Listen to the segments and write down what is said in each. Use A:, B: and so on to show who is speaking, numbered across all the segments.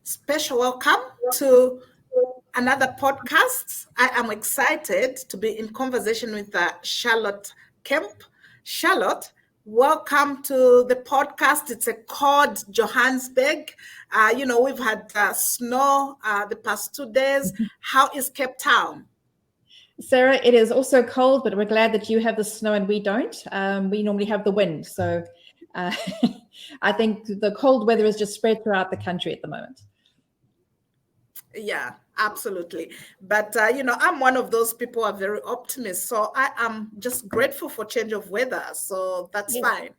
A: Special welcome to another podcast. I am excited to be in conversation with Charlotte Kemp. Charlotte, welcome to the podcast. It's a cold Johannesburg. We've had snow the past 2 days. How is Cape Town?
B: Sarah, it is also cold, but we're glad that you have the snow and we don't. We normally have the wind. So I think the cold weather is just spread throughout the country at the moment.
A: Yeah, absolutely. But, I'm one of those people who are very optimist. So I am just grateful for change of weather. So that's fine.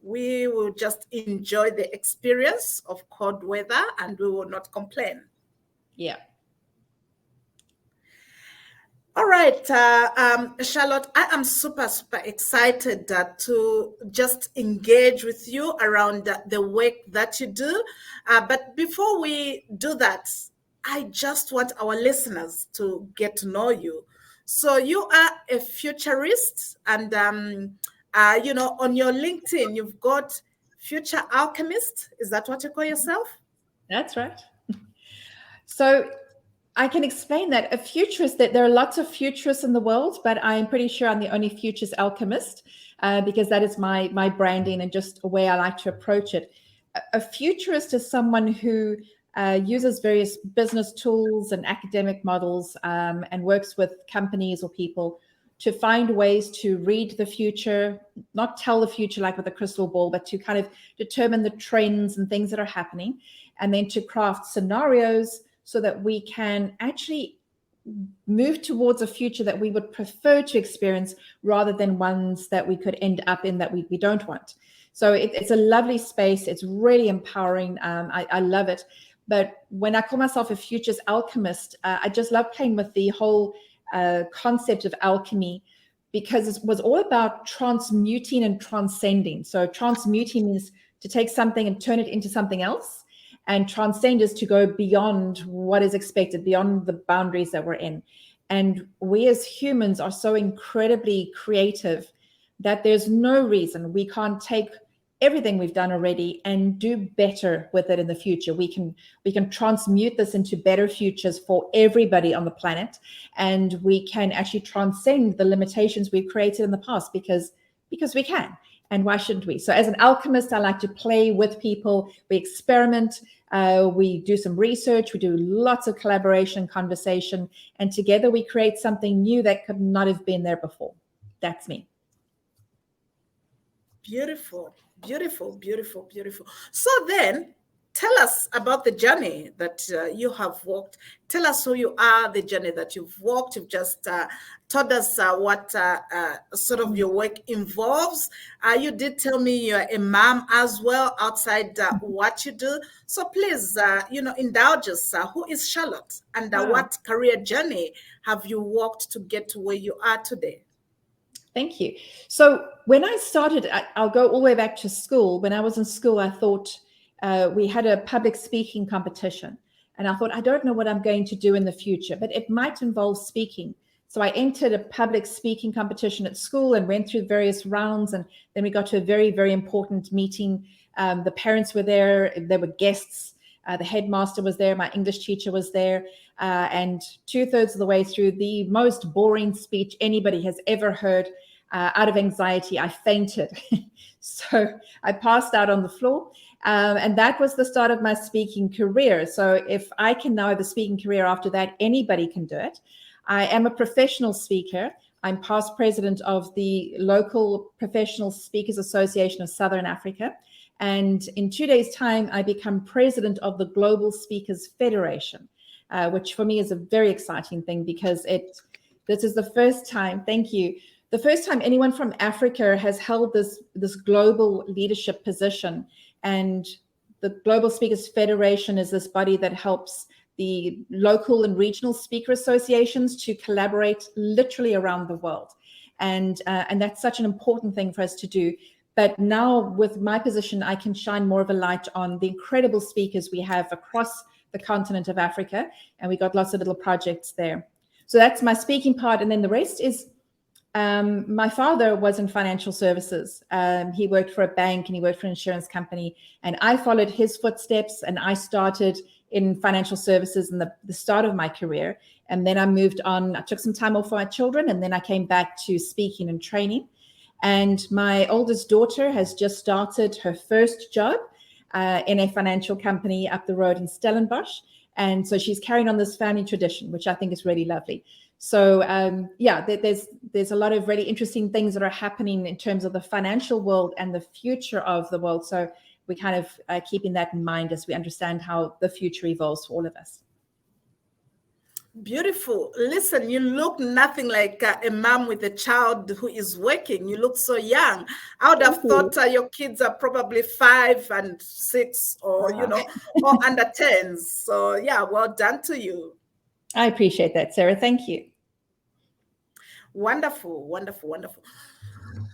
A: We will just enjoy the experience of cold weather and we will not complain.
B: Yeah.
A: All right, Charlotte, I am super excited to just engage with you around the work that you do. But before we do that, I just want our listeners to get to know you. So you are a futurist and, on your LinkedIn, you've got Future Alchemist. Is that what you call yourself?
B: That's right. So I can explain that. A futurist, that there are lots of futurists in the world, but I'm pretty sure I'm the only Futures Alchemist because that is my branding and just a way I like to approach it. A futurist is someone who uses various business tools and academic models and works with companies or people to find ways to read the future, not tell the future like with a crystal ball, but to kind of determine the trends and things that are happening, and then to craft scenarios so that we can actually move towards a future that we would prefer to experience rather than ones that we could end up in that we don't want. So it's a lovely space. It's really empowering. I love it. But when I call myself a futures alchemist, I just love playing with the whole concept of alchemy because it was all about transmuting and transcending. So transmuting is to take something and turn it into something else. And transcend is to go beyond what is expected, beyond the boundaries that we're in. And we as humans are so incredibly creative that there's no reason we can't take everything we've done already and do better with it in the future. We can transmute this into better futures for everybody on the planet. And we can actually transcend the limitations we've created in the past because we can. And why shouldn't we? So as an alchemist, I like to play with people. We experiment. We do some research. We do lots of collaboration, conversation. And together we create something new that could not have been there before. That's me.
A: Beautiful, beautiful, beautiful, beautiful. So then, tell us about the journey that you have walked. Tell us who you are, the journey that you've walked. You've just told us what sort of your work involves. You did tell me you're a mom as well outside what you do. So please, indulge us. Who is Charlotte and what career journey have you walked to get to where you are today?
B: Thank you. So when I started, I'll go all the way back to school. When I was in school, I thought we had a public speaking competition. And I thought, I don't know what I'm going to do in the future, but it might involve speaking. So I entered a public speaking competition at school and went through various rounds. And then we got to a very, very important meeting. The parents were there. There were guests. The headmaster was there. My English teacher was there. And 2/3 of the way through, the most boring speech anybody has ever heard. Out of anxiety, I fainted. So I passed out on the floor. And that was the start of my speaking career. So if I can now have a speaking career after that, anybody can do it. I am a professional speaker. I'm past president of the local Professional Speakers Association of Southern Africa. And in 2 days' time, I become president of the Global Speakers Federation, which for me is a very exciting thing because this is the first time, thank you, the first time anyone from Africa has held this global leadership position. And the Global Speakers Federation is this body that helps the local and regional speaker associations to collaborate literally around the world. And that's such an important thing for us to do. But now with my position, I can shine more of a light on the incredible speakers we have across the continent of Africa. And we got lots of little projects there. So that's my speaking part. And then the rest is My father was in financial services. He worked for a bank and he worked for an insurance company. And I followed his footsteps, and I started in financial services in the start of my career. And then I moved on. I took some time off for my children, and then I came back to speaking and training. And my oldest daughter has just started her first job in a financial company up the road in Stellenbosch. And so she's carrying on this family tradition, which I think is really lovely. So there's a lot of really interesting things that are happening in terms of the financial world and the future of the world. So we kind of keeping that in mind as we understand how the future evolves for all of us.
A: Beautiful. Listen, you look nothing like a mom with a child who is working. You look so young. I would have thought your kids are probably 5 and 6 or, or under 10s. So yeah, well done to you.
B: I appreciate that, Sarah. Thank you.
A: Wonderful, wonderful, wonderful.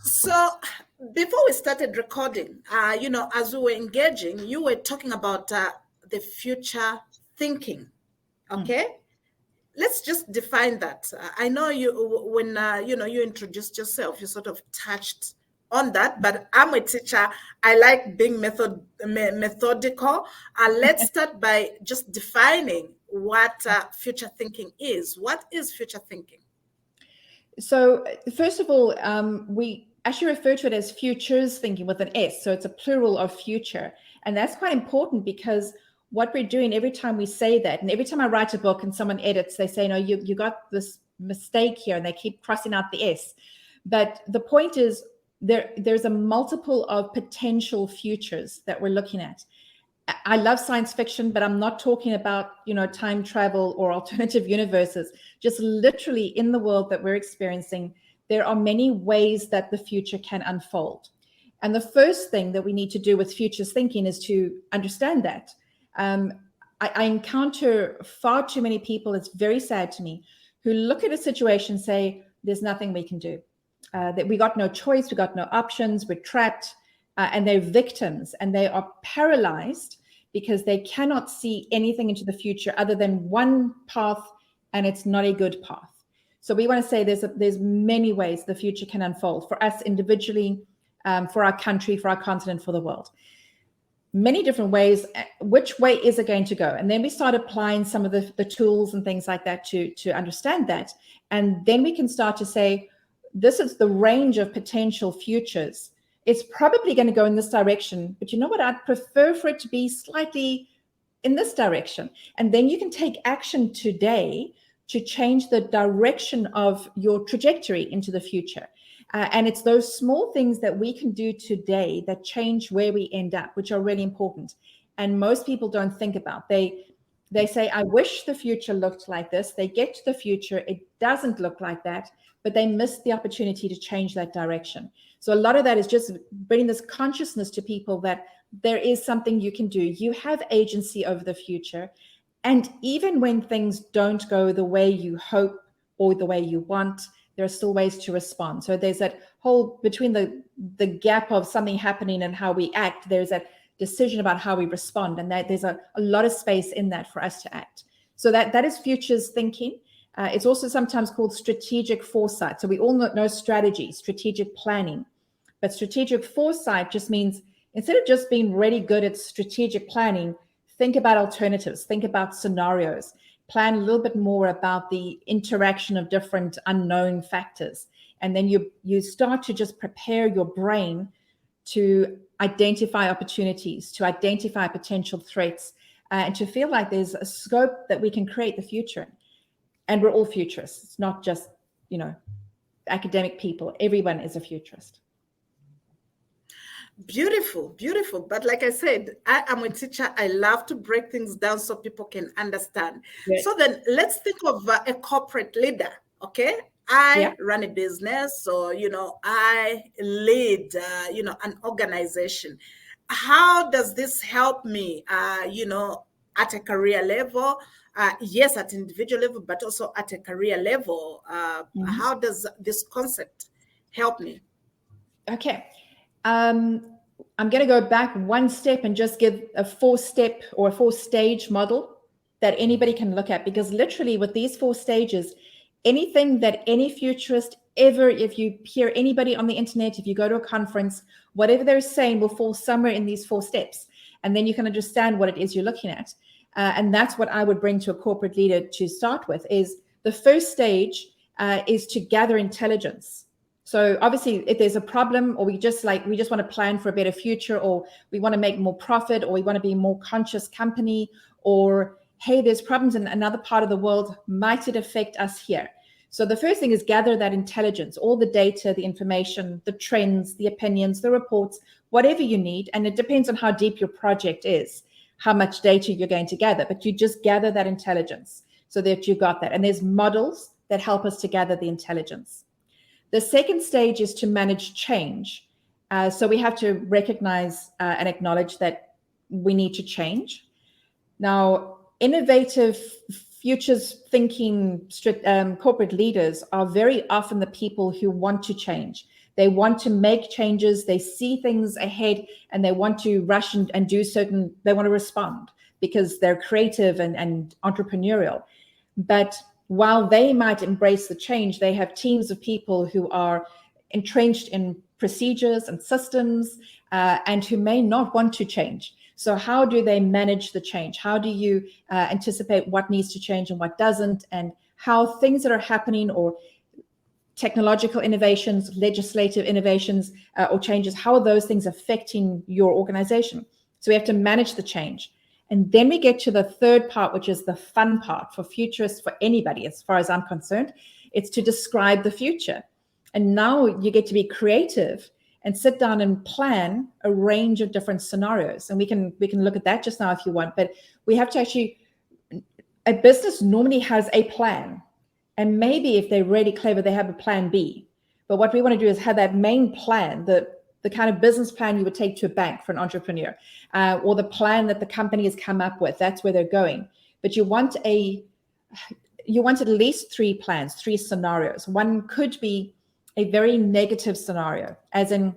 A: So before we started recording, as we were engaging, you were talking about the future thinking. Okay. Let's just define that. I know when you introduced yourself, you sort of touched on that, but I'm a teacher. I like being methodical. Let's start by just defining what future thinking is. What is future thinking?
B: So first of all, we actually refer to it as futures thinking with an S. So it's a plural of future. And that's quite important because what we're doing every time we say that, and every time I write a book and someone edits, they say, no, you got this mistake here, and they keep crossing out the S. But the point is there's a multiple of potential futures that we're looking at. I love science fiction, but I'm not talking about, time travel or alternative universes. Just literally in the world that we're experiencing, there are many ways that the future can unfold. And the first thing that we need to do with futures thinking is to understand that. I encounter far too many people, it's very sad to me, who look at a situation and say, there's nothing we can do. That we got no choice, we got no options, we're trapped, and they're victims, and they are paralyzed because they cannot see anything into the future other than one path, and it's not a good path. So we want to say there's many ways the future can unfold for us individually, for our country, for our continent, for the world. Many different ways. Which way is it going to go? And then we start applying some of the tools and things like that to understand that. And then we can start to say, this is the range of potential futures. It's probably going to go in this direction, but you know what? I'd prefer for it to be slightly in this direction. And then you can take action today to change the direction of your trajectory into the future. And it's those small things that we can do today that change where we end up, which are really important. And most people don't think about. They say, I wish the future looked like this. They get to the future, it doesn't look like that, but they miss the opportunity to change that direction. So a lot of that is just bringing this consciousness to people that there is something you can do. You have agency over the future. And even when things don't go the way you hope or the way you want, there are still ways to respond. So there's that whole between the gap of something happening and how we act, there's that decision about how we respond. And that there's a lot of space in that for us to act. So that is futures thinking. It's also sometimes called strategic foresight. So we all know strategy, strategic planning. But strategic foresight just means instead of just being really good at strategic planning, think about alternatives, think about scenarios. Plan a little bit more about the interaction of different unknown factors. And then you start to just prepare your brain to identify opportunities, to identify potential threats, and to feel like there's a scope that we can create the future. And we're all futurists. It's not just, academic people. Everyone is a futurist.
A: Beautiful, beautiful. But like I said, I am a teacher. I love to break things down so people can understand. Yes. So then let's think of a corporate leader. Okay. I run a business. So, I lead, an organization. How does this help me, at a career level? Yes, at individual level, but also at a career level. How does this concept help me?
B: Okay. I'm going to go back one step and just give a 4-step or a 4-stage model that anybody can look at, because literally with these 4 stages, anything that any futurist whatever, if you hear anybody on the internet, if you go to a conference, whatever they're saying will fall somewhere in these 4 steps. And then you can understand what it is you're looking at. And that's what I would bring to a corporate leader to start with, is the first stage is to gather intelligence. So obviously, if there's a problem, or we just want to plan for a better future, or we want to make more profit, or we want to be a more conscious company, or hey, there's problems in another part of the world, might it affect us here? So the first thing is gather that intelligence, all the data, the information, the trends, the opinions, the reports, whatever you need. And it depends on how deep your project is, how much data you're going to gather, but you just gather that intelligence so that you got that. And there's models that help us to gather the intelligence. The second stage is to manage change. So we have to recognize and acknowledge that we need to change. Now, innovative, futures thinking corporate leaders are very often the people who want to change. They want to make changes. They see things ahead and they want to rush and do certain, they want to respond because they're creative and entrepreneurial. But while they might embrace the change, they have teams of people who are entrenched in procedures and systems and who may not want to change. So how do they manage the change? How do you anticipate what needs to change and what doesn't, and how things that are happening, or technological innovations, legislative innovations, or changes, how are those things affecting your organization? So we have to manage the change. And then we get to the third part, which is the fun part for futurists, for anybody, as far as I'm concerned. It's to describe the future. And now you get to be creative and sit down and plan a range of different scenarios. And we can look at that just now if you want, but we have to actually, a business normally has a plan. And maybe if they're really clever, they have a plan B. But what we want to do is have that main plan, the kind of business plan you would take to a bank for an entrepreneur, or the plan that the company has come up with. That's where they're going. But you want at least 3 plans, 3 scenarios. One could be a very negative scenario, as in,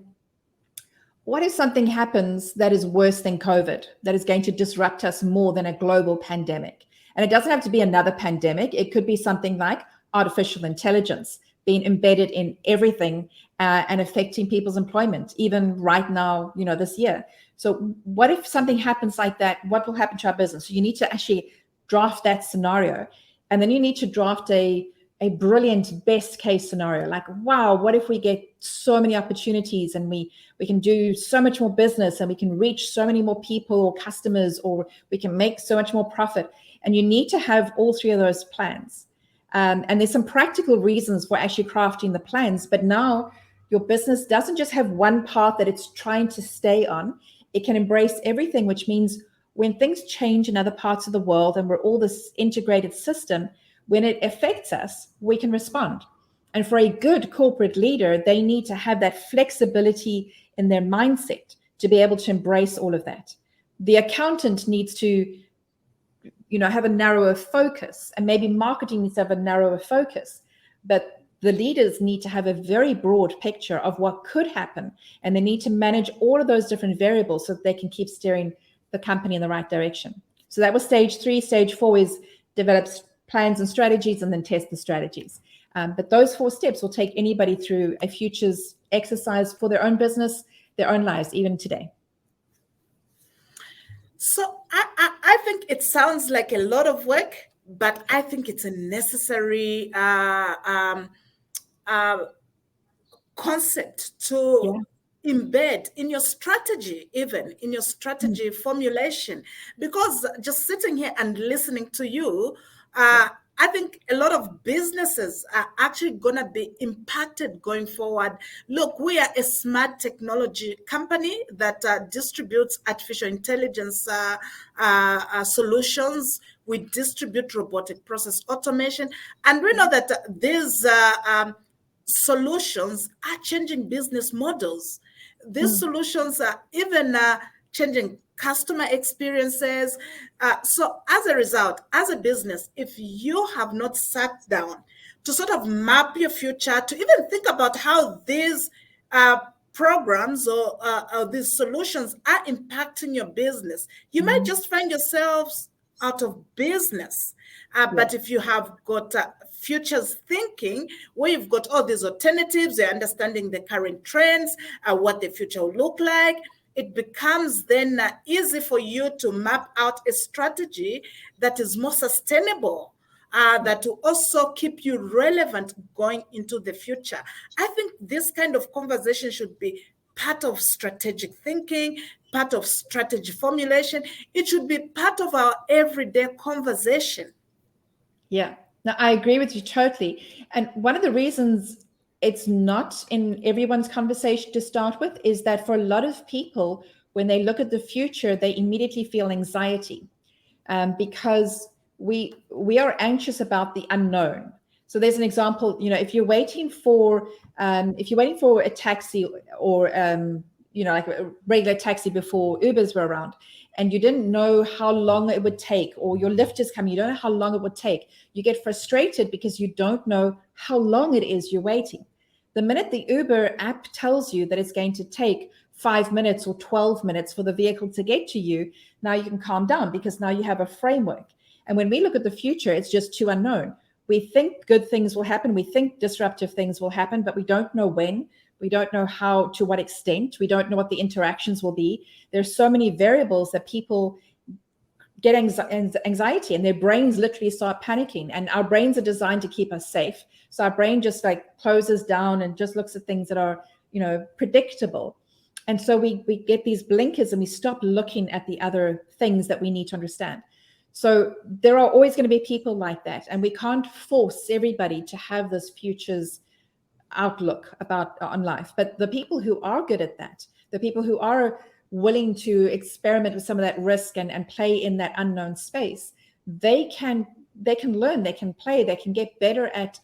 B: what if something happens that is worse than COVID, that is going to disrupt us more than a global pandemic? And it doesn't have to be another pandemic. It could be something like artificial intelligence being embedded in everything and affecting people's employment, even right now, this year. So what if something happens like that? What will happen to our business? So you need to actually draft that scenario. And then you need to draft a brilliant best case scenario. Like, wow, what if we get so many opportunities and we can do so much more business and we can reach so many more people or customers, or we can make so much more profit? And you need to have all 3 of those plans. And there's some practical reasons for actually crafting the plans. But now your business doesn't just have one path that it's trying to stay on. It can embrace everything, which means when things change in other parts of the world and we're all this integrated system, when it affects us, we can respond. And for a good corporate leader, they need to have that flexibility in their mindset to be able to embrace all of that. The accountant needs to, have a narrower focus, and maybe marketing needs to have a narrower focus. But the leaders need to have a very broad picture of what could happen, and they need to manage all of those different variables so that they can keep steering the company in the right direction. So that was stage 3. Stage 4 is develop plans and strategies and then test the strategies. But those 4 steps will take anybody through a futures exercise for their own business, their own lives, even today.
A: So I think it sounds like a lot of work, but I think it's a necessary concept to embed in your strategy, even in your strategy formulation. Because just sitting here and listening to you, I think a lot of businesses are actually going to be impacted going forward. Look, we are a smart technology company that distributes artificial intelligence solutions. We distribute robotic process automation. And we know that these solutions are changing business models. These solutions are even changing customer experiences. So as a result, as a business, if you have not sat down to sort of map your future, to even think about how these programs or these solutions are impacting your business, you might just find yourselves out of business. But if you have got futures thinking, where you've got all these alternatives, you're understanding the current trends, what the future will look like, it becomes then easy for you to map out a strategy that is more sustainable, that will also keep you relevant going into the future. I think this kind of conversation should be part of strategic thinking, part of strategy formulation. It should be part of our everyday conversation.
B: Yeah, no, I agree with you totally. And one of the reasons it's not in everyone's conversation to start with is that for a lot of people, when they look at the future, they immediately feel anxiety, because we are anxious about the unknown. So there's an example, if you're waiting for a taxi, or like a regular taxi before Ubers were around, and you didn't know how long it would take, or your lift is coming, you don't know how long it would take, you get frustrated because you don't know how long it is you're waiting. The minute the Uber app tells you that it's going to take 5 minutes or 12 minutes for the vehicle to get to you, now you can calm down, because now you have a framework. And when we look at the future, it's just too unknown. We think good things will happen. We think disruptive things will happen, but we don't know when. We don't know how, to what extent. We don't know what the interactions will be. There's so many variables that people get anxiety, and their brains literally start panicking. And our brains are designed to keep us safe. So our brain just like closes down and just looks at things that are, predictable. And so we get these blinkers and we stop looking at the other things that we need to understand. So there are always going to be people like that. And we can't force everybody to have this futures outlook on life. But the people who are good at that, the people who are willing to experiment with some of that risk and play in that unknown space, they can learn, they can play, they can get better at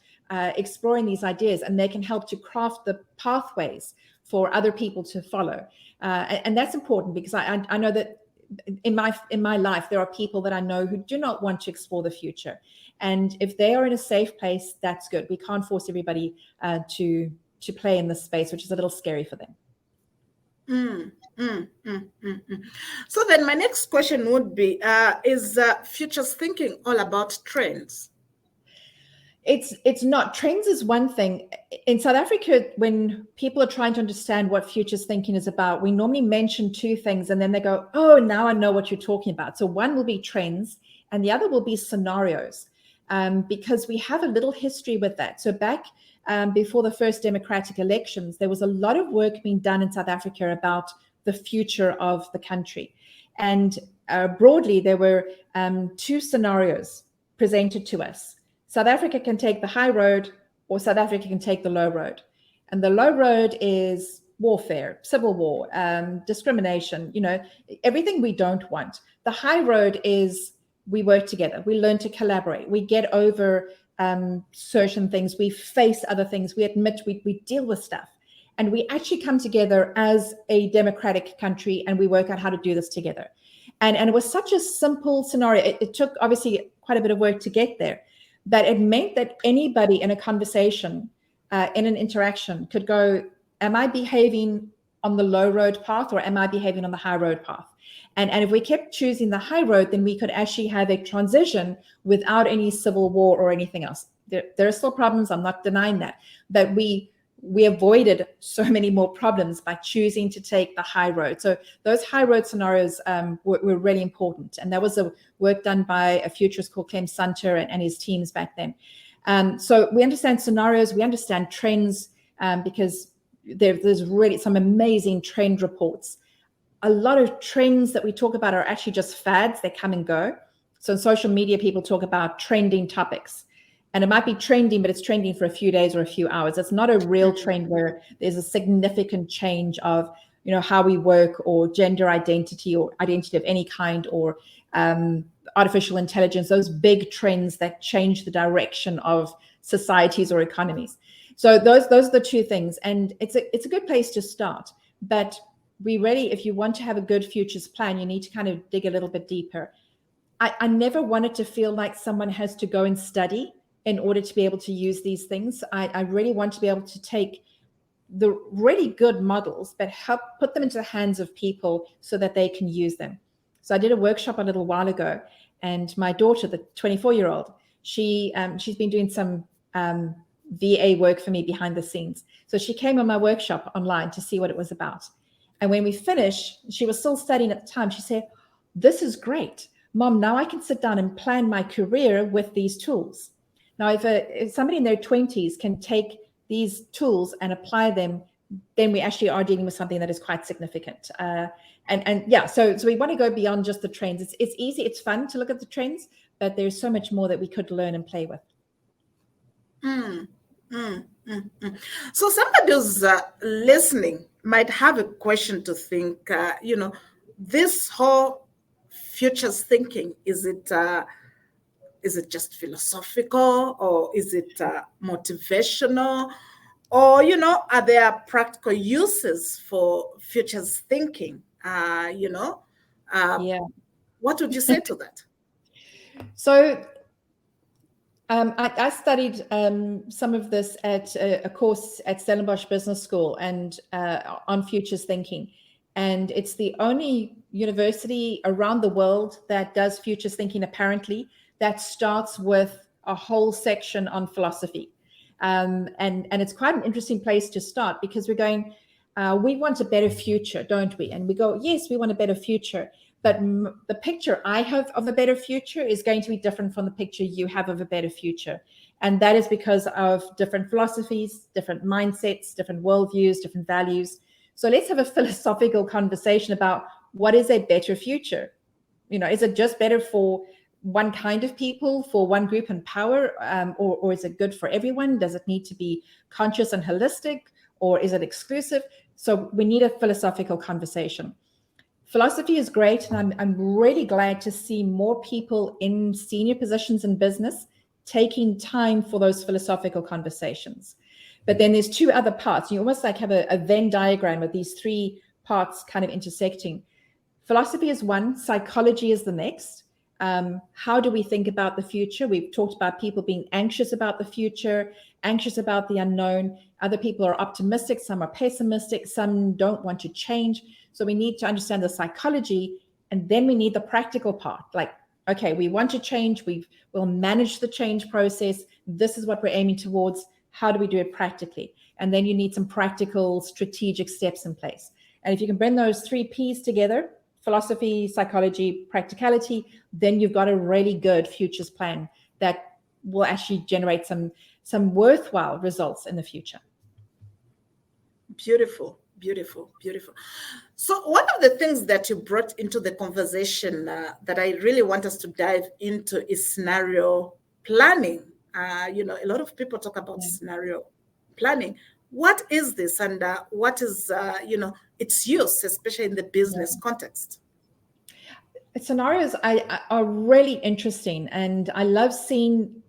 B: exploring these ideas, and they can help to craft the pathways for other people to follow. And that's important, because I know that in my life, there are people that I know who do not want to explore the future. And if they are in a safe place, that's good. We can't force everybody to play in this space, which is a little scary for them.
A: So then my next question would be, is futures thinking all about trends?
B: It's not. Trends is one thing. In South Africa, when people are trying to understand what futures thinking is about, we normally mention two things, and then they go, oh, now I know what you're talking about. So one will be trends, and the other will be scenarios, because we have a little history with that. So back before the first democratic elections, there was a lot of work being done in South Africa about the future of the country. And broadly, there were two scenarios presented to us. South Africa can take the high road, or South Africa can take the low road. And the low road is warfare, civil war, discrimination, everything we don't want. The high road is we work together, we learn to collaborate, we get over certain things, we face other things, we admit we deal with stuff. And we actually come together as a democratic country, and we work out how to do this together. And it was such a simple scenario. It took obviously quite a bit of work to get there. But it meant that anybody in a conversation, in an interaction, could go, am I behaving on the low road path, or am I behaving on the high road path? And if we kept choosing the high road, then we could actually have a transition without any civil war or anything else. There are still problems, I'm not denying that, but we avoided so many more problems by choosing to take the high road. So those high road scenarios were really important. And that was a work done by a futurist called Kemp and his teams back then. So we understand scenarios, we understand trends, because there's really some amazing trend reports. A lot of trends that we talk about are actually just fads, they come and go. So in social media, people talk about trending topics. And it might be trending, but it's trending for a few days or a few hours. It's not a real trend where there's a significant change of, how we work, or gender identity, or identity of any kind, or artificial intelligence, those big trends that change the direction of societies or economies. So those are the two things. And it's a good place to start. But we really, if you want to have a good futures plan, you need to kind of dig a little bit deeper. I never wanted to feel like someone has to go and study in order to be able to use these things. I really want to be able to take the really good models, but help put them into the hands of people so that they can use them. So I did a workshop a little while ago, and my daughter, the 24-year-old, she's been doing some VA work for me behind the scenes. So she came on my workshop online to see what it was about. And when we finished, she was still studying at the time. She said, "This is great. Mom, now I can sit down and plan my career with these tools." Now, if somebody in their 20s can take these tools and apply them, then we actually are dealing with something that is quite significant. And yeah, so we want to go beyond just the trends. It's easy, it's fun to look at the trends, but there's so much more that we could learn and play with.
A: So somebody who's listening might have a question to think, this whole futures thinking, is it just philosophical, or is it motivational, or are there practical uses for futures thinking?
B: Yeah.
A: What would you say to that?
B: So I studied some of this at a course at Stellenbosch Business School and on futures thinking. And it's the only university around the world that does futures thinking, apparently, that starts with a whole section on philosophy. And it's quite an interesting place to start, because we're going, we want a better future, don't we? And we go, yes, we want a better future. But the picture I have of a better future is going to be different from the picture you have of a better future. And that is because of different philosophies, different mindsets, different worldviews, different values. So let's have a philosophical conversation about what is a better future. Is it just better for one kind of people, for one group in power, or is it good for everyone? Does it need to be conscious and holistic, or is it exclusive? So we need a philosophical conversation. Philosophy is great, and I'm really glad to see more people in senior positions in business taking time for those philosophical conversations. But then there's two other parts. You almost like have a Venn diagram of these three parts kind of intersecting. Philosophy is one, psychology is the next. How do we think about the future? We've talked about people being anxious about the future, anxious about the unknown. Other people are optimistic, some are pessimistic, some don't want to change. So we need to understand the psychology, and then we need the practical part. Like, okay, we want to change, we'll manage the change process. This is what we're aiming towards. How do we do it practically? And then you need some practical, strategic steps in place. And if you can bring those three P's together, philosophy, psychology, practicality, then you've got a really good futures plan that will actually generate some worthwhile results in the future.
A: Beautiful, beautiful, beautiful. So one of the things that you brought into the conversation that I really want us to dive into is scenario planning. A lot of people talk about scenario planning. What is this, and what is, its use, especially in the business context?
B: Scenarios are really interesting, and I love seeing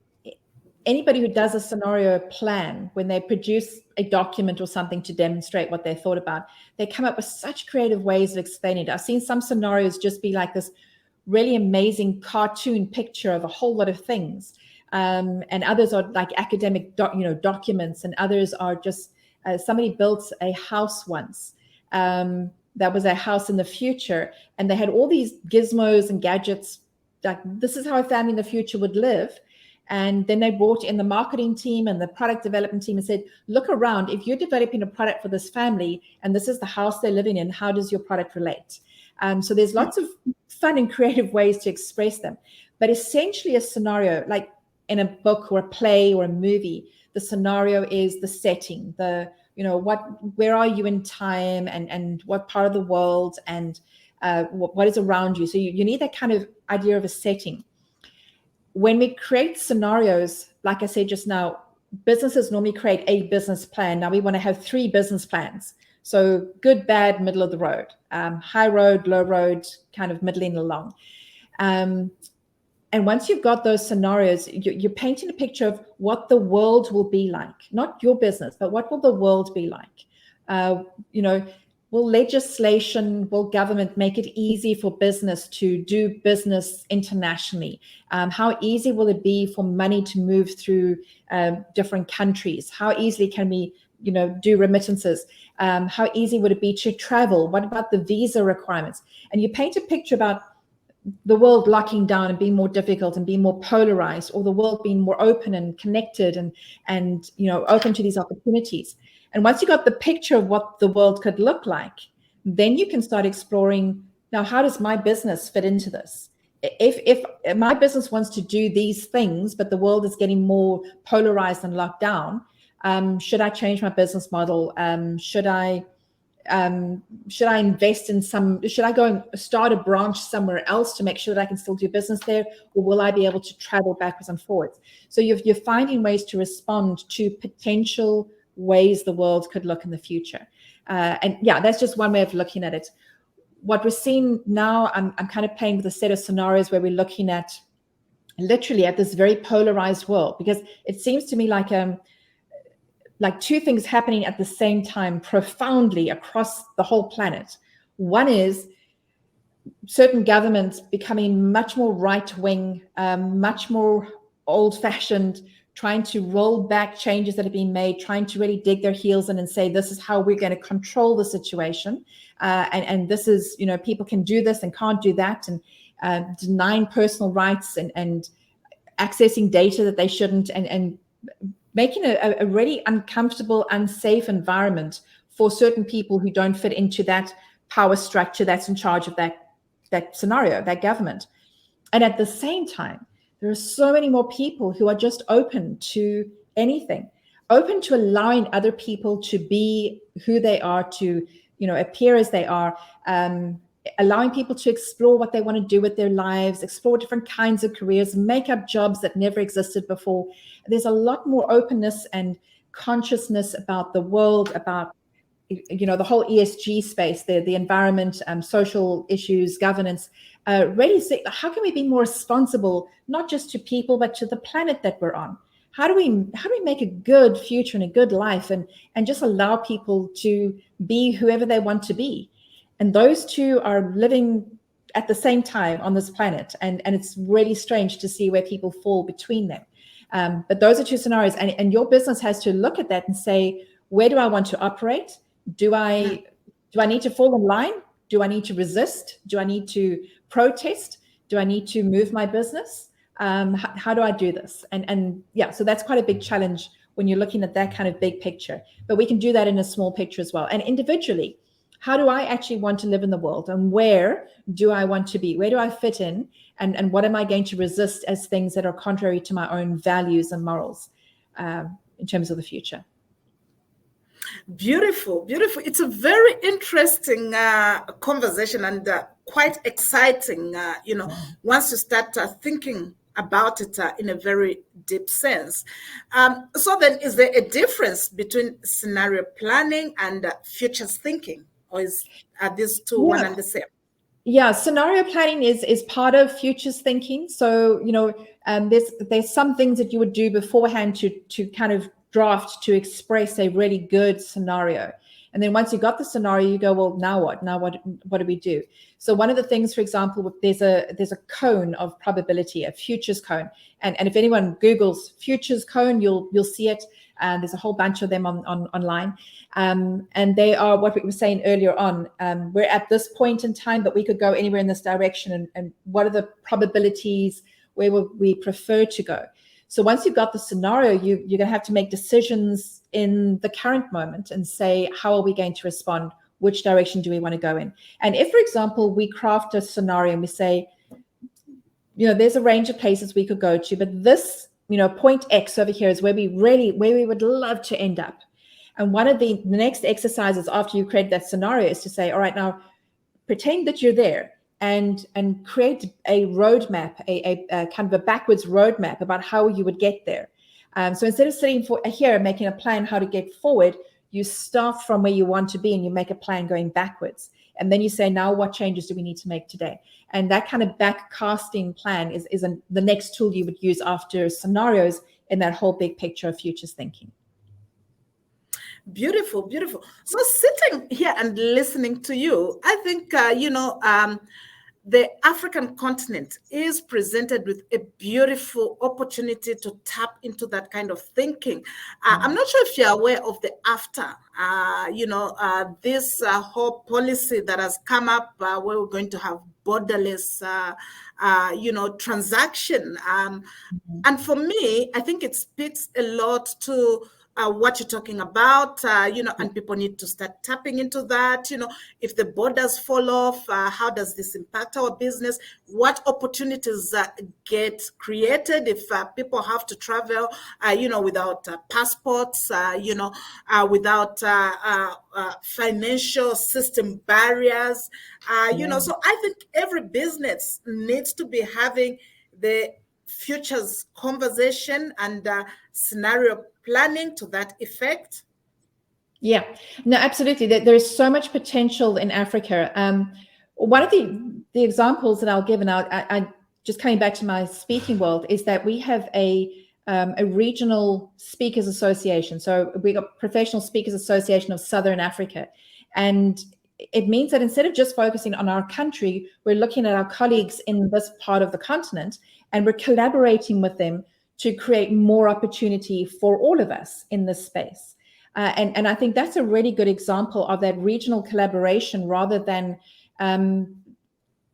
B: anybody who does a scenario plan, when they produce a document or something to demonstrate what they thought about, they come up with such creative ways of explaining it. I've seen some scenarios just be like this really amazing cartoon picture of a whole lot of things. And others are like academic documents, and others are just somebody built a house once that was a house in the future, and they had all these gizmos and gadgets, like this is how a family in the future would live. And then they brought in the marketing team and the product development team and said, look around, if you're developing a product for this family and this is the house they're living in, how does your product relate? So there's lots of fun and creative ways to express them. But essentially a scenario, like in a book or a play or a movie, the scenario is the setting, where are you in time, and what part of the world, and what is around you. So you need that kind of idea of a setting. When we create scenarios, like I said just now, businesses normally create a business plan. Now we want to have 3 business plans. So good, bad, middle of the road, high road, low road, kind of middling along. And once you've got those scenarios, you're painting a picture of what the world will be like, not your business, but what will the world be like? Will legislation, will government make it easy for business to do business internationally? How easy will it be for money to move through different countries? How easily can we, do remittances? How easy would it be to travel? What about the visa requirements? And you paint a picture about the world locking down and being more difficult and being more polarized, or the world being more open and connected and open to these opportunities. And once you got the picture of what the world could look like, then you can start exploring, now, how does my business fit into this? If my business wants to do these things, but the world is getting more polarized and locked down, should I change my business model? Should I invest in should I go and start a branch somewhere else to make sure that I can still do business there? Or will I be able to travel backwards and forwards? So you're finding ways to respond to potential ways the world could look in the future. And yeah, that's just one way of looking at it. What we're seeing now, I'm kind of playing with a set of scenarios where we're looking at literally at this very polarized world, because it seems to me like two things happening at the same time profoundly across the whole planet. One is certain governments becoming much more right-wing, much more old-fashioned, trying to roll back changes that have been made, trying to really dig their heels in and say, this is how we're going to control the situation. And this is, people can do this and can't do that, and denying personal rights and accessing data that they shouldn't, and making a really uncomfortable, unsafe environment for certain people who don't fit into that power structure that's in charge of that scenario, that government. And at the same time, there are so many more people who are just open to anything, open to allowing other people to be who they are, to appear as they are, allowing people to explore what they want to do with their lives, explore different kinds of careers, make up jobs that never existed before. There's a lot more openness and consciousness about the world, about the whole ESG space, the environment, social issues, governance. Really say, how can we be more responsible, not just to people, but to the planet that we're on? How do we make a good future and a good life, and just allow people to be whoever they want to be? And those two are living at the same time on this planet. And it's really strange to see where people fall between them. But those are two scenarios. And your business has to look at that and say, where do I want to operate? Do I need to fall in line? Do I need to resist? Do I need to protest? Do I need to move my business? How do I do this? And yeah, so that's quite a big challenge when you're looking at that kind of big picture. But we can do that in a small picture as well. And individually, how do I actually want to live in the world? And where do I want to be? Where do I fit in? And what am I going to resist as things that are contrary to my own values and morals in terms of the future?
A: Beautiful, beautiful. It's a very interesting conversation, and quite exciting, once you start thinking about it in a very deep sense. So then, is there a difference between scenario planning and futures thinking? Or are these two one and the same?
B: Yeah, scenario planning is part of futures thinking. So, there's some things that you would do beforehand to kind of draft, to express a really good scenario. And then once you got the scenario, you go, well, now what? Now what do we do? So one of the things, for example, there's a cone of probability, a futures cone. And if anyone Googles futures cone, you'll see it. And there's a whole bunch of them online. And they are what we were saying earlier on. We're at this point in time, but we could go anywhere in this direction. And what are the probabilities? Where would we prefer to go? So once you've got the scenario, you're going to have to make decisions in the current moment and say, how are we going to respond? Which direction do we want to go in? And if, for example, we craft a scenario and we say, there's a range of places we could go to, but this, point X over here is where we would love to end up. And one of the next exercises after you create that scenario is to say, all right, now pretend that you're there. And create a roadmap, a kind of a backwards roadmap about how you would get there. So instead of sitting here and making a plan how to get forward, you start from where you want to be and you make a plan going backwards. And then you say, now what changes do we need to make today? And that kind of backcasting plan is the next tool you would use after scenarios in that whole big picture of futures thinking.
A: Beautiful, beautiful. So sitting here and listening to you, I think, the African continent is presented with a beautiful opportunity to tap into that kind of thinking. I'm not sure if you're aware of the AFTA, this whole policy that has come up where we're going to have borderless, transaction. And for me, I think it speaks a lot to what you're talking about, and people need to start tapping into that. If the borders fall off, how does this impact our business? What opportunities get created if people have to travel, without passports, without financial system barriers, So I think every business needs to be having the futures conversation and scenario planning to that effect.
B: Yeah, no, absolutely. There's so much potential in Africa. One of the examples that I'll give, and I just coming back to my speaking world, is that we have a regional speakers association. So we got Professional Speakers Association of Southern Africa, and it means that instead of just focusing on our country, we're looking at our colleagues in this part of the continent, and we're collaborating with them to create more opportunity for all of us in this space. And I think that's a really good example of that regional collaboration, rather than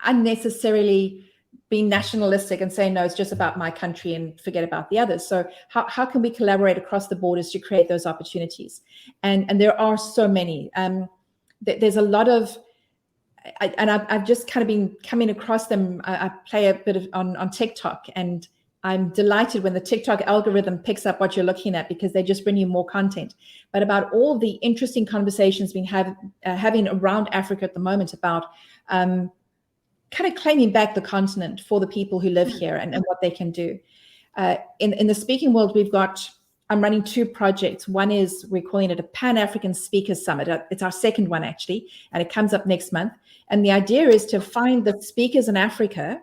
B: unnecessarily being nationalistic and saying, no, it's just about my country and forget about the others. So how can we collaborate across the borders to create those opportunities? And there are so many. There's a lot of, I've just kind of been coming across them. I play a bit of on TikTok, and I'm delighted when the TikTok algorithm picks up what you're looking at, because they just bring you more content. But about all the interesting conversations we have having around Africa at the moment about kind of claiming back the continent for the people who live here, and what they can do. In the speaking world, I'm running two projects. One is, we're calling it a Pan-African Speakers Summit. It's our second one, actually, and it comes up next month. And the idea is to find the speakers in Africa,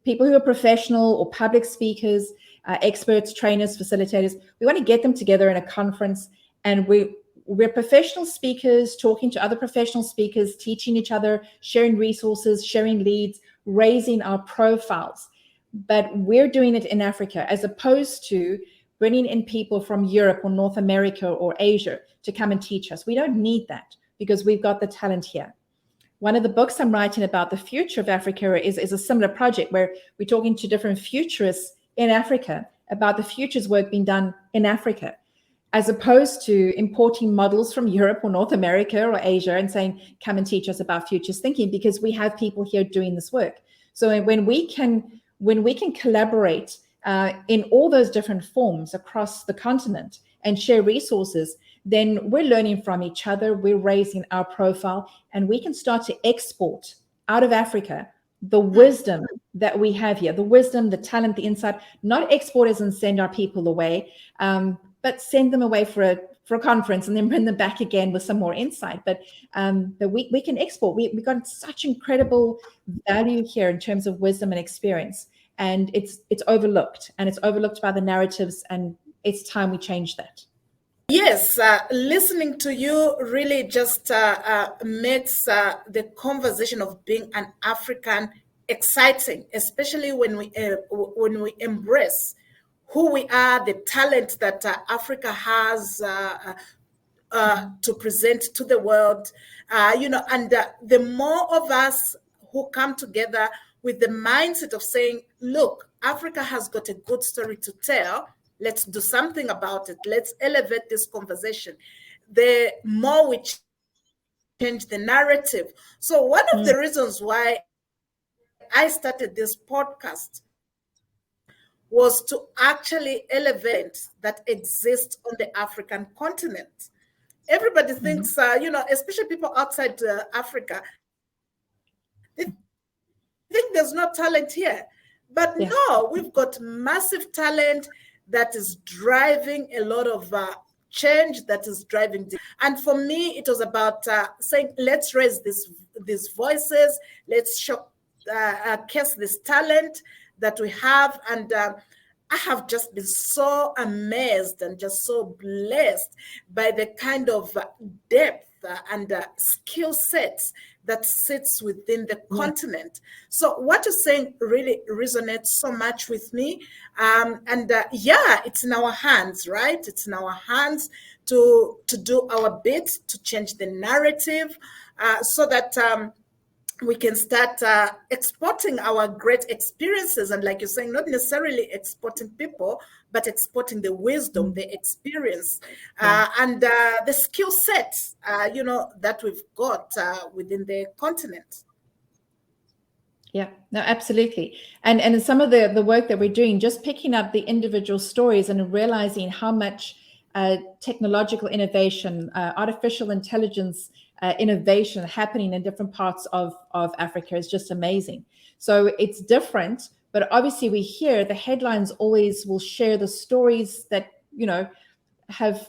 B: people who are professional or public speakers, experts, trainers, facilitators. We want to get them together in a conference, and we're professional speakers talking to other professional speakers, teaching each other, sharing resources, sharing leads, raising our profiles. But we're doing it in Africa, as opposed to bringing in people from Europe or North America or Asia to come and teach us. We don't need that, because we've got the talent here. One of the books I'm writing about the future of Africa is a similar project, where we're talking to different futurists in Africa about the futures work being done in Africa, as opposed to importing models from Europe or North America or Asia and saying, come and teach us about futures thinking, because we have people here doing this work. So when we can collaborate in all those different forms across the continent and share resources, then we're learning from each other, we're raising our profile, and we can start to export out of Africa the wisdom that we have here, the wisdom, the talent, the insight, not export as and send our people away, but send them away for a conference and then bring them back again with some more insight. But we can export. We've got such incredible value here in terms of wisdom and experience. And it's overlooked, and it's overlooked by the narratives, and it's time we change that.
A: Yes, listening to you really just makes the conversation of being an African exciting, especially when we embrace who we are, the talent that Africa has to present to the world, and the more of us who come together with the mindset of saying, look, Africa has got a good story to tell. Let's do something about it. Let's elevate this conversation. The more we change the narrative. So one of the reasons why I started this podcast was to actually elevate that exists on the African continent. Everybody thinks, especially people outside Africa, they think there's no talent here. But no, we've got massive talent that is driving a lot of change, that is driving. And for me, it was about saying, let's raise these voices, let's showcase this talent that we have. And I have just been so amazed and just so blessed by the kind of depth and skill sets that sits within the continent. So what you're saying really resonates so much with me. It's in our hands, right? It's in our hands to do our bit to change the narrative, so that we can start exporting our great experiences. And like you're saying, not necessarily exporting people, but exporting the wisdom, the experience, and the skill sets, that we've got within the continent.
B: Yeah, no, absolutely. And some of the work that we're doing, just picking up the individual stories and realizing how much technological innovation, artificial intelligence innovation happening in different parts of Africa is just amazing. So it's different, but obviously we hear the headlines always will share the stories that, have,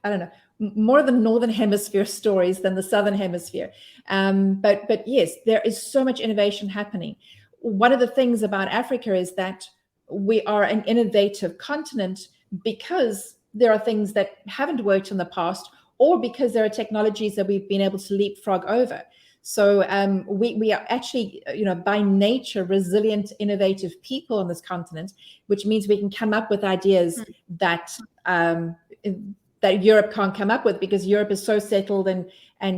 B: I don't know, more of the Northern Hemisphere stories than the Southern Hemisphere. But yes, there is so much innovation happening. One of the things about Africa is that we are an innovative continent because there are things that haven't worked in the past, or because there are technologies that we've been able to leapfrog over. So we are actually, by nature, resilient, innovative people on this continent, which means we can come up with ideas that Europe can't come up with, because Europe is so settled and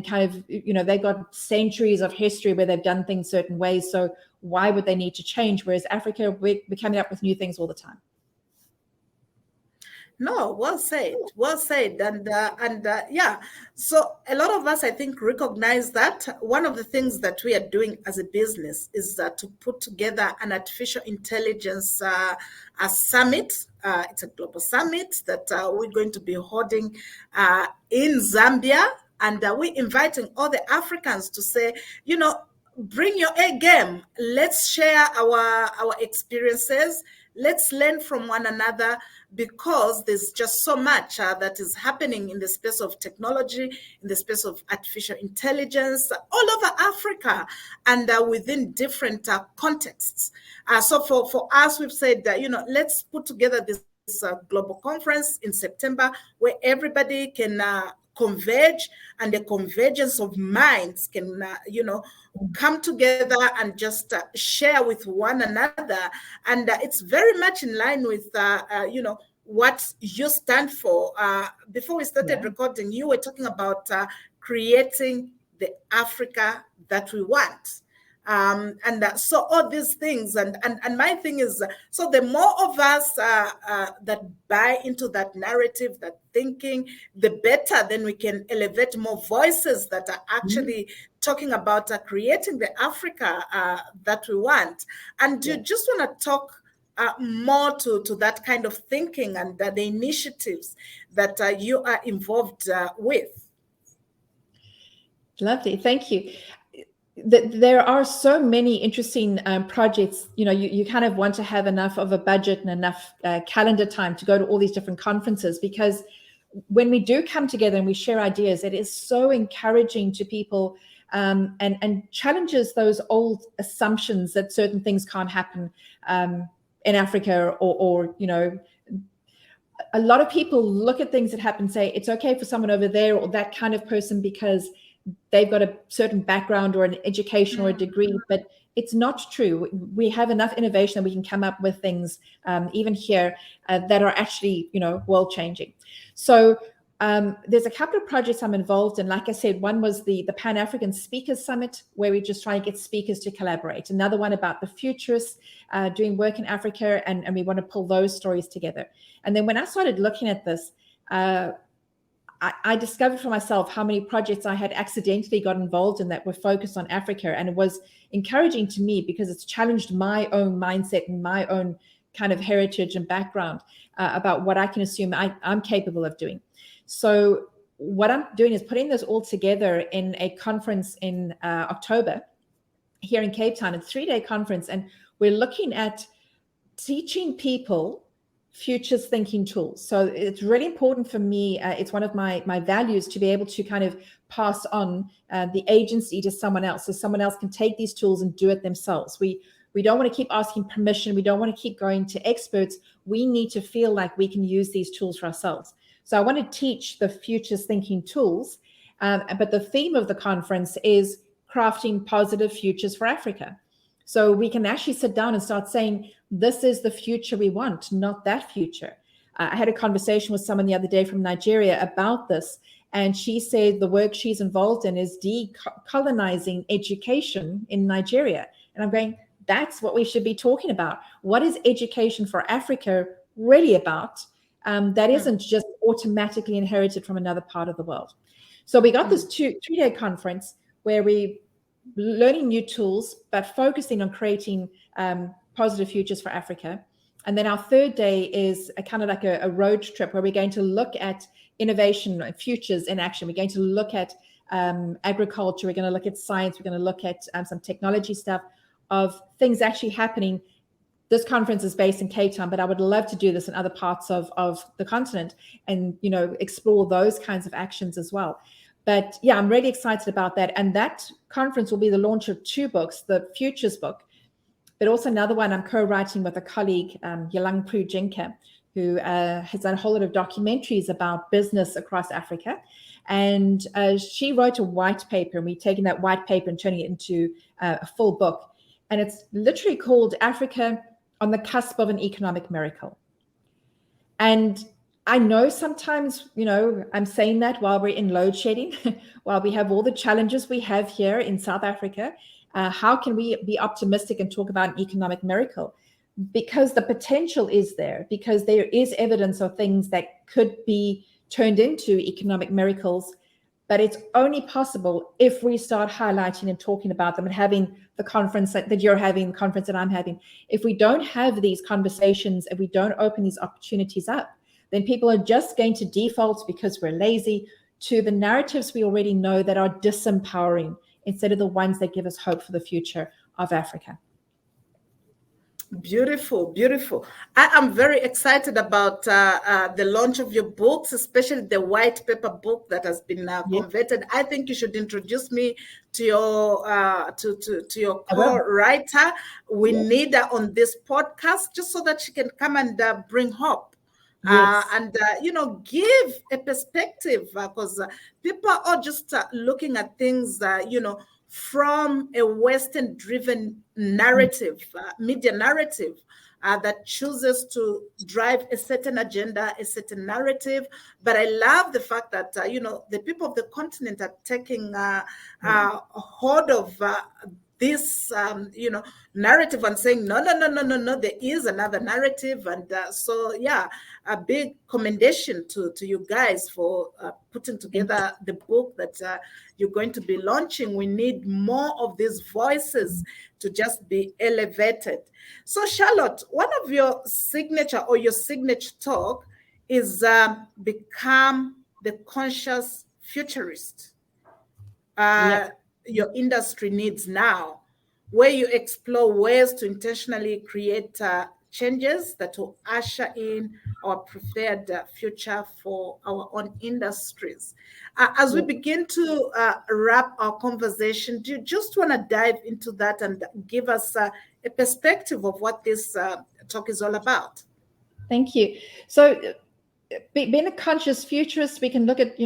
B: kind of, they've got centuries of history where they've done things certain ways. So why would they need to change? Whereas Africa, we're coming up with new things all the time.
A: No, well said, well said. So a lot of us, I think, recognize that one of the things that we are doing as a business is to put together an artificial intelligence a summit. It's a global summit that we're going to be holding in Zambia, and we're inviting all the Africans to say, bring your A game. Let's share our experiences. Let's learn from one another, because there's just so much that is happening in the space of technology, in the space of artificial intelligence, all over Africa, and within different contexts. So for us, we've said that, let's put together this global conference in September where everybody can converge, and the convergence of minds can, come together and just share with one another. And it's very much in line with, what you stand for. Before we started recording, you were talking about creating the Africa that we want. So all these things, and my thing is, so the more of us that buy into that narrative, that thinking, the better. Then we can elevate more voices that are actually talking about creating the Africa that we want. And you just want to talk more to that kind of thinking and the initiatives that you are involved with.
B: Lovely, thank you. There are so many interesting projects. You kind of want to have enough of a budget and enough calendar time to go to all these different conferences, because when we do come together and we share ideas, it is so encouraging to people, and challenges those old assumptions that certain things can't happen in Africa, or a lot of people look at things that happen and say it's okay for someone over there or that kind of person because they've got a certain background or an education or a degree, but it's not true. We have enough innovation that we can come up with things, even here, that are actually, world changing. So there's a couple of projects I'm involved in. Like I said, one was the Pan-African Speakers Summit, where we just try and get speakers to collaborate. Another one about the futurists doing work in Africa, and we want to pull those stories together. And then when I started looking at this, I discovered for myself how many projects I had accidentally got involved in that were focused on Africa. And it was encouraging to me because it's challenged my own mindset and my own kind of heritage and background about what I can assume I'm capable of doing. So what I'm doing is putting this all together in a conference in October here in Cape Town. It's a 3-day conference, and we're looking at teaching people futures thinking tools. So it's really important for me. It's one of my values to be able to kind of pass on the agency to someone else, so someone else can take these tools and do it themselves. We don't want to keep asking permission. We don't want to keep going to experts. We need to feel like we can use these tools for ourselves. So I want to teach the futures thinking tools, But the theme of the conference is crafting positive futures for Africa. So we can actually sit down and start saying, this is the future we want, not that future. I had a conversation with someone the other day from Nigeria about this, and she said the work she's involved in is decolonizing education in Nigeria. And I'm going, that's what we should be talking about. What is education for Africa really about? That isn't just automatically inherited from another part of the world. So we got this 3-day conference where we learning new tools, but focusing on creating positive futures for Africa. And then our 3rd day is a kind of like a road trip where we're going to look at innovation and futures in action. We're going to look at agriculture. We're going to look at science. We're going to look at some technology stuff of things actually happening. This conference is based in Cape Town, but I would love to do this in other parts of the continent and, explore those kinds of actions as well. But yeah, I'm really excited about that. And that conference will be the launch of 2 books, the Futures book, but also another one I'm co-writing with a colleague, Yelang Pru Jinka, who has done a whole lot of documentaries about business across Africa. And she wrote a white paper, and we've taken that white paper and turning it into a full book. And it's literally called Africa on the Cusp of an Economic Miracle. And I know sometimes, I'm saying that while we're in load shedding, while we have all the challenges we have here in South Africa, how can we be optimistic and talk about an economic miracle? Because the potential is there, because there is evidence of things that could be turned into economic miracles, but it's only possible if we start highlighting and talking about them and having the conference that you're having, the conference that I'm having. If we don't have these conversations, if we don't open these opportunities up, then people are just going to default, because we're lazy, to the narratives we already know that are disempowering instead of the ones that give us hope for the future of Africa.
A: Beautiful, beautiful. I am very excited about the launch of your books, especially the white paper book that has been converted. I think you should introduce me to your to your co-writer. We need her on this podcast just so that she can come and bring hope. And give a perspective, because people are just looking at things from a Western driven narrative, media narrative, that chooses to drive a certain agenda, a certain narrative. But I love the fact that the people of the continent are taking hold of this narrative and saying no, there is another narrative. And so a big commendation to you guys for putting together the book that you're going to be launching. We need more of these voices to just be elevated. So Charlotte, one of your signature talk is become the conscious futurist. Your industry needs now, where you explore ways to intentionally create changes that will usher in our preferred future for our own industries. As we begin to wrap our conversation, do you just want to dive into that and give us a perspective of what this talk is all about?
B: Thank you. So being a conscious futurist, we can look at,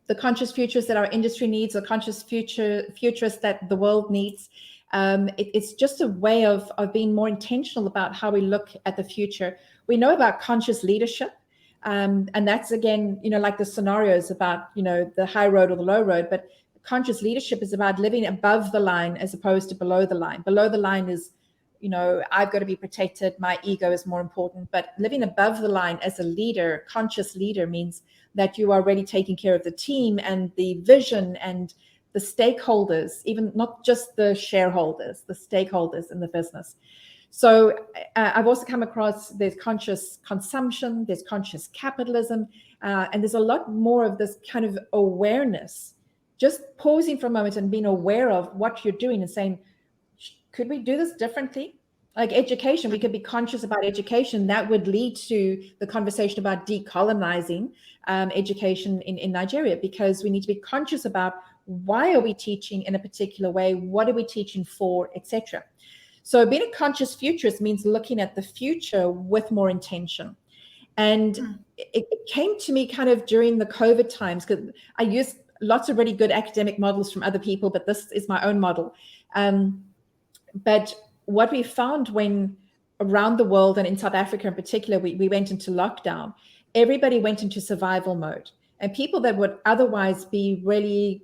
B: the conscious futures that our industry needs, or conscious futurists that the world needs. It's just a way of being more intentional about how we look at the future. We know about conscious leadership, and that's, again, like the scenarios about, the high road or the low road. But conscious leadership is about living above the line as opposed to below the line. Below the line is, I've got to be protected, my ego is more important. But living above the line as a leader, conscious leader, means that you are already taking care of the team and the vision and the stakeholders, even not just the shareholders, the stakeholders in the business. So I've also come across, there's conscious consumption, there's conscious capitalism, and there's a lot more of this kind of awareness, just pausing for a moment and being aware of what you're doing and saying, could we do this differently? Like education, we could be conscious about education. That would lead to the conversation about decolonizing education in Nigeria, because we need to be conscious about why are we teaching in a particular way, what are we teaching for, etc. So being a conscious futurist means looking at the future with more intention. And it came to me kind of during the COVID times, because I used lots of really good academic models from other people, but this is my own model. But what we found when around the world and in South Africa in particular, we went into lockdown, everybody went into survival mode. And people that would otherwise be really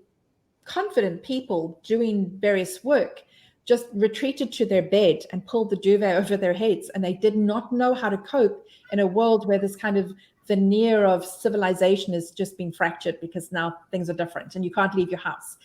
B: confident people doing various work just retreated to their bed and pulled the duvet over their heads. And they did not know how to cope in a world where this kind of veneer of civilization has just been fractured because now things are different and you can't leave your house.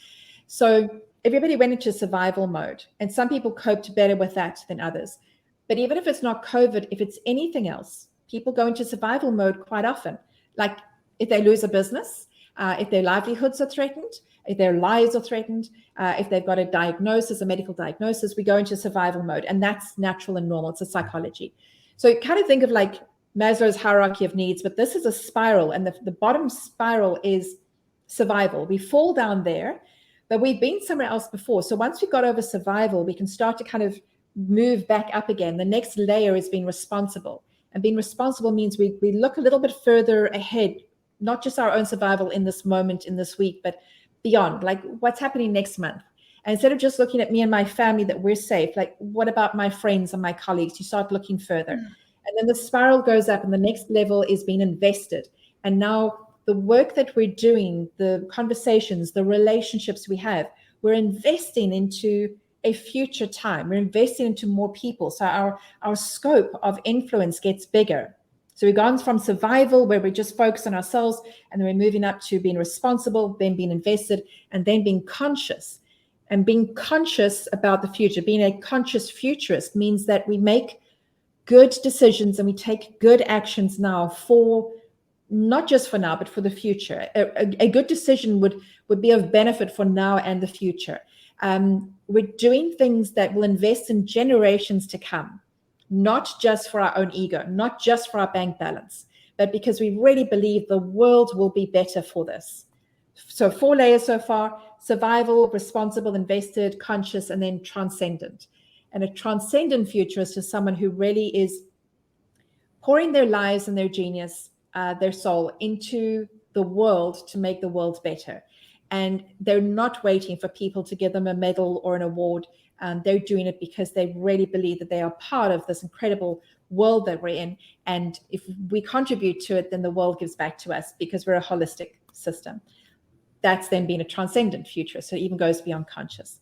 B: So everybody went into survival mode, and some people coped better with that than others. But even if it's not COVID, if it's anything else, people go into survival mode quite often. Like if they lose a business, if their livelihoods are threatened, if their lives are threatened, if they've got a diagnosis, a medical diagnosis, we go into survival mode. And that's natural and normal. It's a psychology. So kind of think of like Maslow's hierarchy of needs, but this is a spiral. And the bottom spiral is survival. We fall down there, but we've been somewhere else before. So once we got over survival, we can start to kind of move back up again. The next layer is being responsible. And being responsible means we look a little bit further ahead, not just our own survival in this moment, in this week, but beyond, like what's happening next month. And instead of just looking at me and my family that we're safe, like what about my friends and my colleagues? You start looking further. And then the spiral goes up, and the next level is being invested. And now the work that we're doing, the conversations, the relationships we have, we're investing into a future time. We're investing into more people. So our scope of influence gets bigger. So we've gone from survival, where we just focus on ourselves, and then we're moving up to being responsible, then being invested, and then being conscious. And being conscious about the future, being a conscious futurist, means that we make good decisions and we take good actions now for, not just for now, but for the future. A good decision would be of benefit for now and the future. We're doing things that will invest in generations to come, not just for our own ego, not just for our bank balance, but because we really believe the world will be better for this. So 4 layers so far: survival, responsible, invested, conscious, and then transcendent. And a transcendent futurist is someone who really is pouring their lives and their genius, their soul into the world to make the world better. And they're not waiting for people to give them a medal or an award. They're doing it because they really believe that they are part of this incredible world that we're in. And if we contribute to it, then the world gives back to us because we're a holistic system. That's then being a transcendent futurist. So it even goes beyond conscious.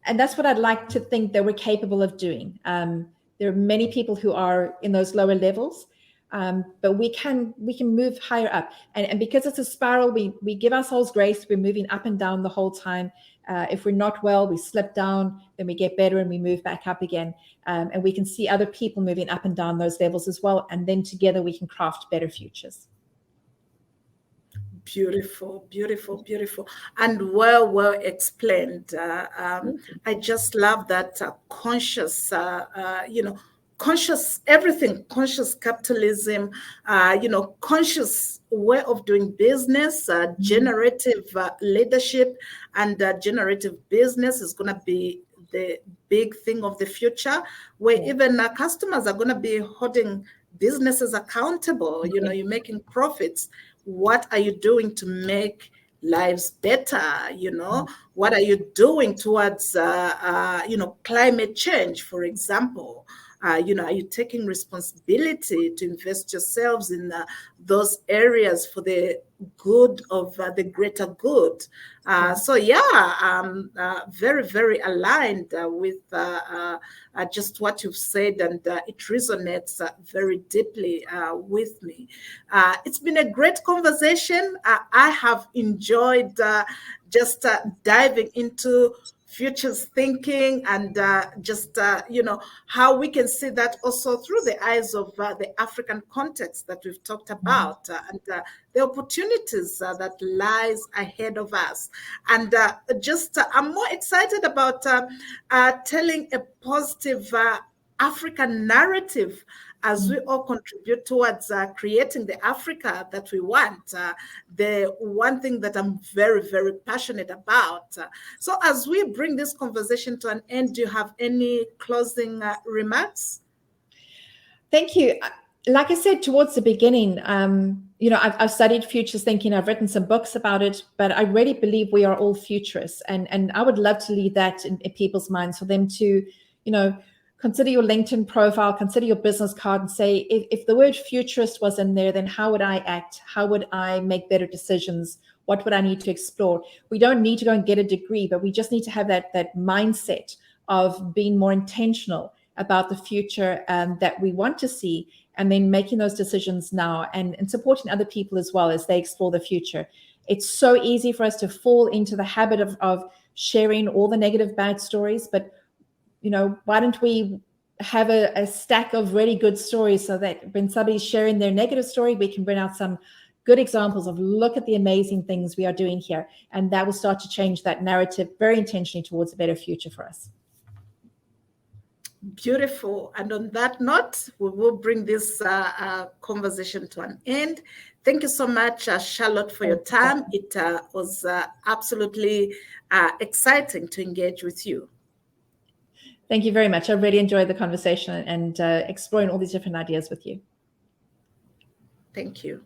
B: And that's what I'd like to think that we're capable of doing. There are many people who are in those lower levels, but we can move higher up. And because it's a spiral, we give ourselves grace. We're moving up and down the whole time. If we're not well, we slip down, then we get better and we move back up again. And we can see other people moving up and down those levels as well. And then together we can craft better futures.
A: Beautiful, beautiful, beautiful, and well explained. I just love that conscious, conscious everything, conscious capitalism, conscious way of doing business, generative leadership, and generative business is going to be the big thing of the future, where even customers are going to be holding businesses accountable. You're making profits. What are you doing to make lives better? What are you doing towards, climate change, for example? Are you taking responsibility to invest yourselves in those areas for the good of the greater good? So very, very aligned with just what you've said, and it resonates very deeply with me. It's been a great conversation. I have enjoyed just diving into futures thinking, and how we can see that also through the eyes of the African context that we've talked about, and the opportunities that lies ahead of us. And I'm more excited about telling a positive African narrative as we all contribute towards creating the Africa that we want, the one thing that I'm very, very passionate about. So as we bring this conversation to an end, do you have any closing remarks?
B: Thank you. Like I said towards the beginning, I've studied futures thinking. I've written some books about it, but I really believe we are all futurists. And I would love to leave that in people's minds, for them to, consider your LinkedIn profile, consider your business card, and say, if the word futurist was in there, then how would I act? How would I make better decisions? What would I need to explore? We don't need to go and get a degree, but we just need to have that mindset of being more intentional about the future that we want to see, and then making those decisions now, and supporting other people as well as they explore the future. It's so easy for us to fall into the habit of sharing all the negative, bad stories, but why don't we have a stack of really good stories, so that when somebody's sharing their negative story, we can bring out some good examples of, look at the amazing things we are doing here. And that will start to change that narrative very intentionally towards a better future for us.
A: Beautiful. And on that note, we will bring this conversation to an end. Thank you so much, Charlotte, for your time. It was absolutely exciting to engage with you.
B: Thank you very much. I really enjoyed the conversation and exploring all these different ideas with you.
A: Thank you.